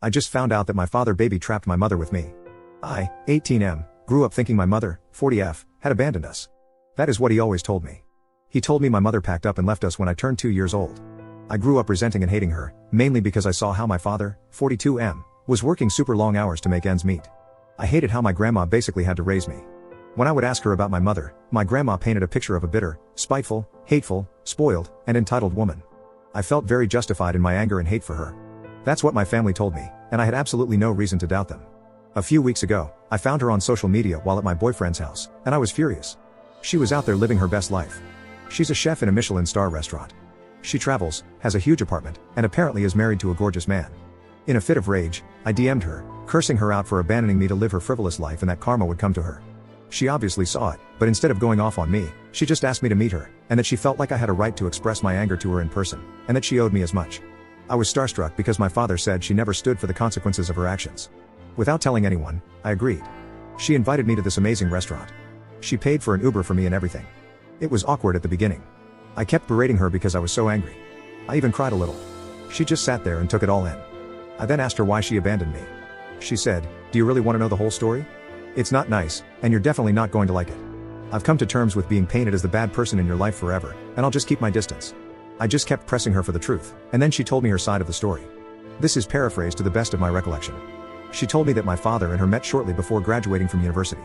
I just found out that my father baby-trapped my mother with me. I, 18M, grew up thinking my mother, 40F, had abandoned us. That is what he always told me. He told me my mother packed up and left us when I turned 2 years old. I grew up resenting and hating her, mainly because I saw how my father, 42M, was working super long hours to make ends meet. I hated how my grandma basically had to raise me. When I would ask her about my mother, my grandma painted a picture of a bitter, spiteful, hateful, spoiled, and entitled woman. I felt very justified in my anger and hate for her. That's what my family told me, and I had absolutely no reason to doubt them. A few weeks ago, I found her on social media while at my boyfriend's house, and I was furious. She was out there living her best life. She's a chef in a Michelin star restaurant. She travels, has a huge apartment, and apparently is married to a gorgeous man. In a fit of rage, I DM'd her, cursing her out for abandoning me to live her frivolous life and that karma would come to her. She obviously saw it, but instead of going off on me, she just asked me to meet her, and that she felt like I had a right to express my anger to her in person, and that she owed me as much. I was starstruck because my father said she never stood for the consequences of her actions. Without telling anyone, I agreed. She invited me to this amazing restaurant. She paid for an Uber for me and everything. It was awkward at the beginning. I kept berating her because I was so angry. I even cried a little. She just sat there and took it all in. I then asked her why she abandoned me. She said, "Do you really want to know the whole story? It's not nice, and you're definitely not going to like it. I've come to terms with being painted as the bad person in your life forever, and I'll just keep my distance." I just kept pressing her for the truth, and then she told me her side of the story. This is paraphrased to the best of my recollection. She told me that my father and her met shortly before graduating from university.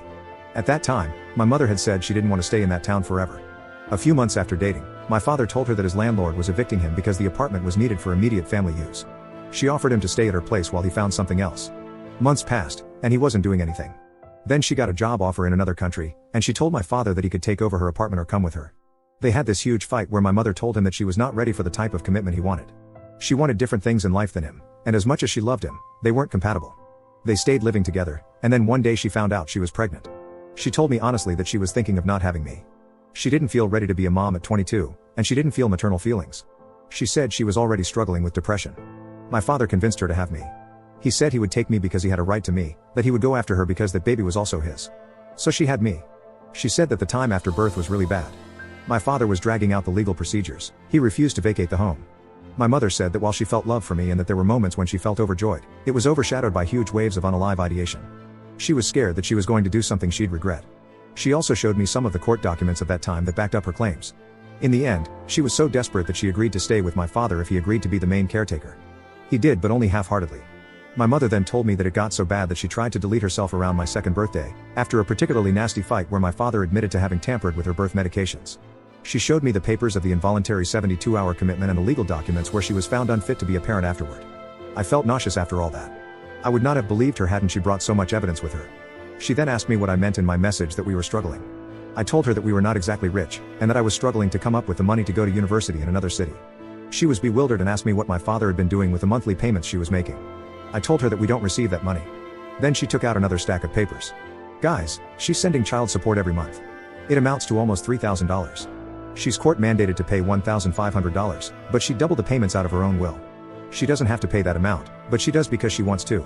At that time, my mother had said she didn't want to stay in that town forever. A few months after dating, my father told her that his landlord was evicting him because the apartment was needed for immediate family use. She offered him to stay at her place while he found something else. Months passed, and he wasn't doing anything. Then she got a job offer in another country, and she told my father that he could take over her apartment or come with her. They had this huge fight where my mother told him that she was not ready for the type of commitment he wanted. She wanted different things in life than him, and as much as she loved him, they weren't compatible. They stayed living together, and then one day she found out she was pregnant. She told me honestly that she was thinking of not having me. She didn't feel ready to be a mom at 22, and she didn't feel maternal feelings. She said she was already struggling with depression. My father convinced her to have me. He said he would take me because he had a right to me, that he would go after her because that baby was also his. So she had me. She said that the time after birth was really bad. My father was dragging out the legal procedures. He refused to vacate the home. My mother said that while she felt love for me and that there were moments when she felt overjoyed, it was overshadowed by huge waves of unalive ideation. She was scared that she was going to do something she'd regret. She also showed me some of the court documents of that time that backed up her claims. In the end, she was so desperate that she agreed to stay with my father if he agreed to be the main caretaker. He did, but only half-heartedly. My mother then told me that it got so bad that she tried to delete herself around my second birthday, after a particularly nasty fight where my father admitted to having tampered with her birth medications. She showed me the papers of the involuntary 72-hour commitment and the legal documents where she was found unfit to be a parent afterward. I felt nauseous after all that. I would not have believed her hadn't she brought so much evidence with her. She then asked me what I meant in my message that we were struggling. I told her that we were not exactly rich, and that I was struggling to come up with the money to go to university in another city. She was bewildered and asked me what my father had been doing with the monthly payments she was making. I told her that we don't receive that money. Then she took out another stack of papers. Guys, she's sending child support every month. It amounts to almost $3,000. She's court mandated to pay $1,500, but she doubled the payments out of her own will. She doesn't have to pay that amount, but she does because she wants to.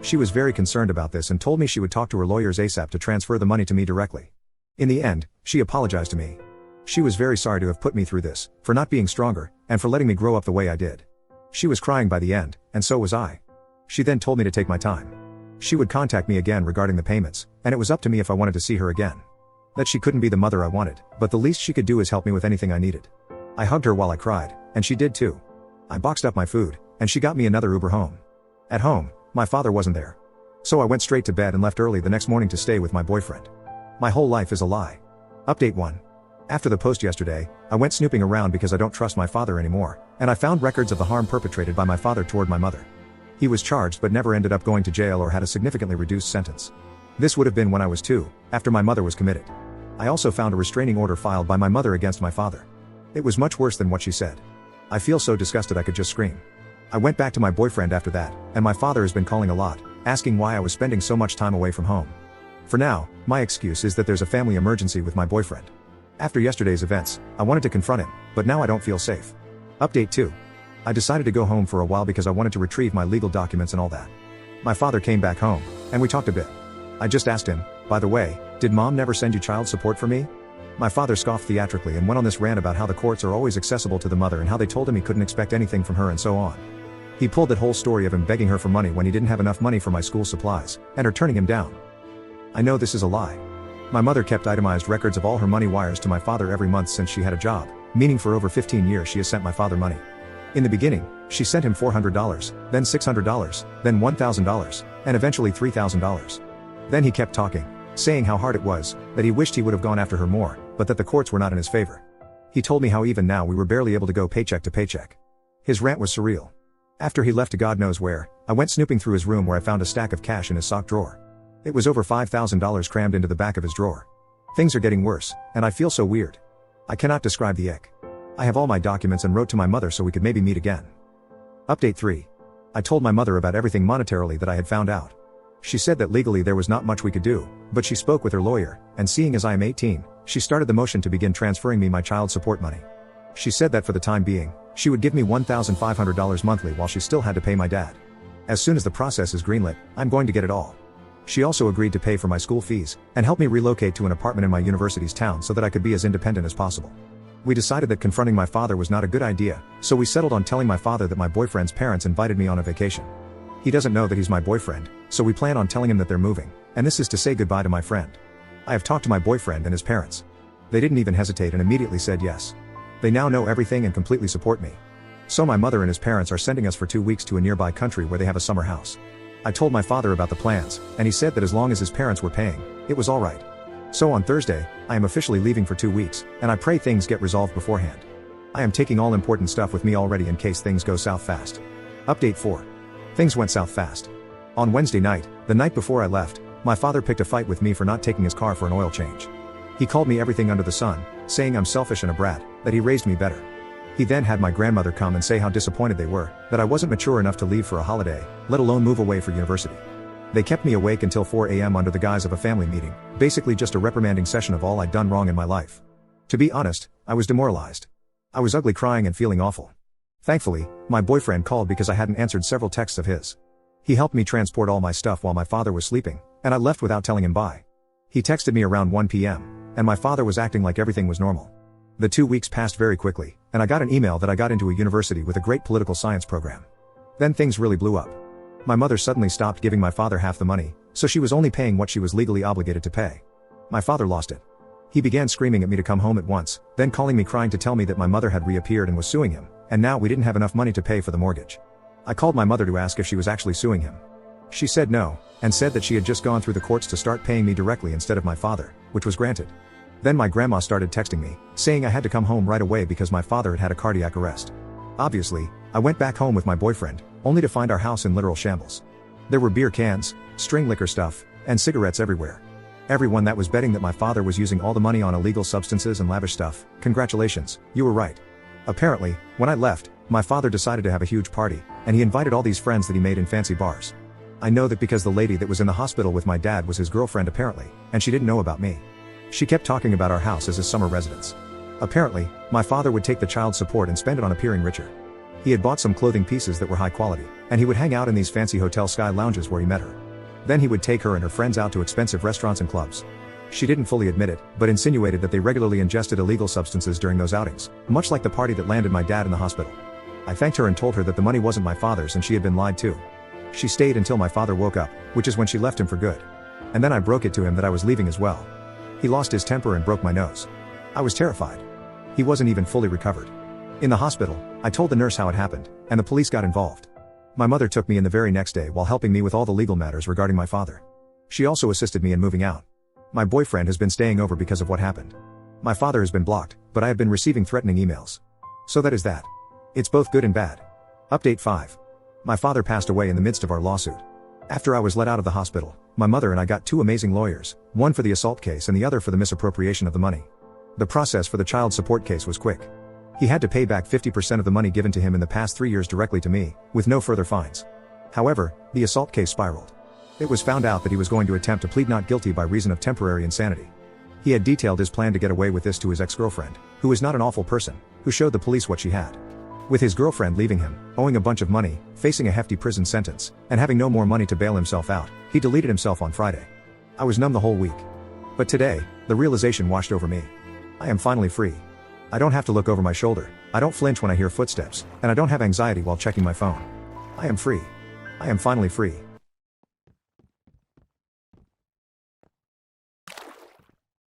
She was very concerned about this and told me she would talk to her lawyers ASAP to transfer the money to me directly. In the end, she apologized to me. She was very sorry to have put me through this, for not being stronger, and for letting me grow up the way I did. She was crying by the end, and so was I. She then told me to take my time. She would contact me again regarding the payments, and it was up to me if I wanted to see her again. That she couldn't be the mother I wanted, but the least she could do is help me with anything I needed. I hugged her while I cried, and she did too. I boxed up my food, and she got me another Uber home. At home, my father wasn't there. So I went straight to bed and left early the next morning to stay with my boyfriend. My whole life is a lie. Update 1. After the post yesterday, I went snooping around because I don't trust my father anymore, and I found records of the harm perpetrated by my father toward my mother. He was charged but never ended up going to jail or had a significantly reduced sentence. This would have been when I was 2, after my mother was committed. I also found a restraining order filed by my mother against my father. It was much worse than what she said. I feel so disgusted I could just scream. I went back to my boyfriend after that, and my father has been calling a lot, asking why I was spending so much time away from home. For now, my excuse is that there's a family emergency with my boyfriend. After yesterday's events, I wanted to confront him, but now I don't feel safe. Update 2. I decided to go home for a while because I wanted to retrieve my legal documents and all that. My father came back home, and we talked a bit. I just asked him, by the way, did mom never send you child support for me? My father scoffed theatrically and went on this rant about how the courts are always accessible to the mother and how they told him he couldn't expect anything from her and so on. He pulled that whole story of him begging her for money when he didn't have enough money for my school supplies, and her turning him down. I know this is a lie. My mother kept itemized records of all her money wires to my father every month since she had a job, meaning for over 15 years she has sent my father money. In the beginning, she sent him $400, then $600, then $1,000, and eventually $3,000. Then he kept talking, saying how hard it was, that he wished he would have gone after her more, but that the courts were not in his favor. He told me how even now we were barely able to go paycheck to paycheck. His rant was surreal. After he left to God knows where, I went snooping through his room where I found a stack of cash in his sock drawer. It was over $5,000 crammed into the back of his drawer. Things are getting worse, and I feel so weird. I cannot describe the ick. I have all my documents and wrote to my mother so we could maybe meet again. Update 3. I told my mother about everything monetarily that I had found out. She said that legally there was not much we could do, but she spoke with her lawyer, and seeing as I am 18, she started the motion to begin transferring me my child support money. She said that for the time being, she would give me $1,500 monthly while she still had to pay my dad. As soon as the process is greenlit, I'm going to get it all. She also agreed to pay for my school fees, and help me relocate to an apartment in my university's town so that I could be as independent as possible. We decided that confronting my father was not a good idea, so we settled on telling my father that my boyfriend's parents invited me on a vacation. He doesn't know that he's my boyfriend, so we plan on telling him that they're moving, and this is to say goodbye to my friend. I have talked to my boyfriend and his parents. They didn't even hesitate and immediately said yes. They now know everything and completely support me. So my mother and his parents are sending us for 2 weeks to a nearby country where they have a summer house. I told my father about the plans, and he said that as long as his parents were paying, it was alright. So on Thursday, I am officially leaving for 2 weeks, and I pray things get resolved beforehand. I am taking all important stuff with me already in case things go south fast. Update 4. Things went south fast. On Wednesday night, the night before I left, my father picked a fight with me for not taking his car for an oil change. He called me everything under the sun, saying I'm selfish and a brat, that he raised me better. He then had my grandmother come and say how disappointed they were, that I wasn't mature enough to leave for a holiday, let alone move away for university. They kept me awake until 4 a.m. under the guise of a family meeting, basically just a reprimanding session of all I'd done wrong in my life. To be honest, I was demoralized. I was ugly crying and feeling awful. Thankfully, my boyfriend called because I hadn't answered several texts of his. He helped me transport all my stuff while my father was sleeping, and I left without telling him bye. He texted me around 1 p.m., and my father was acting like everything was normal. The 2 weeks passed very quickly, and I got an email that I got into a university with a great political science program. Then things really blew up. My mother suddenly stopped giving my father half the money, so she was only paying what she was legally obligated to pay. My father lost it. He began screaming at me to come home at once, then calling me crying to tell me that my mother had reappeared and was suing him, and now we didn't have enough money to pay for the mortgage. I called my mother to ask if she was actually suing him. She said no, and said that she had just gone through the courts to start paying me directly instead of my father, which was granted. Then my grandma started texting me, saying I had to come home right away because my father had had a cardiac arrest. Obviously, I went back home with my boyfriend, only to find our house in literal shambles. There were beer cans, string liquor stuff, and cigarettes everywhere. Everyone that was betting that my father was using all the money on illegal substances and lavish stuff, congratulations, you were right. Apparently, when I left, my father decided to have a huge party, and he invited all these friends that he made in fancy bars. I know that because the lady that was in the hospital with my dad was his girlfriend apparently, and she didn't know about me. She kept talking about our house as his summer residence. Apparently, my father would take the child support and spend it on appearing richer. He had bought some clothing pieces that were high quality, and he would hang out in these fancy hotel sky lounges where he met her. Then he would take her and her friends out to expensive restaurants and clubs. She didn't fully admit it, but insinuated that they regularly ingested illegal substances during those outings, much like the party that landed my dad in the hospital. I thanked her and told her that the money wasn't my father's and she had been lied to. She stayed until my father woke up, which is when she left him for good. And then I broke it to him that I was leaving as well. He lost his temper and broke my nose. I was terrified. He wasn't even fully recovered. In the hospital, I told the nurse how it happened, and the police got involved. My mother took me in the very next day while helping me with all the legal matters regarding my father. She also assisted me in moving out. My boyfriend has been staying over because of what happened. My father has been blocked, but I have been receiving threatening emails. So that is that. It's both good and bad. Update 5. My father passed away in the midst of our lawsuit. After I was let out of the hospital, my mother and I got 2 amazing lawyers, one for the assault case and the other for the misappropriation of the money. The process for the child support case was quick. He had to pay back 50% of the money given to him in the past 3 years directly to me, with no further fines. However, the assault case spiraled. It was found out that he was going to attempt to plead not guilty by reason of temporary insanity. He had detailed his plan to get away with this to his ex-girlfriend, who is not an awful person, who showed the police what she had. With his girlfriend leaving him, owing a bunch of money, facing a hefty prison sentence, and having no more money to bail himself out, he deleted himself on Friday. I was numb the whole week. But today, the realization washed over me. I am finally free. I don't have to look over my shoulder, I don't flinch when I hear footsteps, and I don't have anxiety while checking my phone. I am free. I am finally free.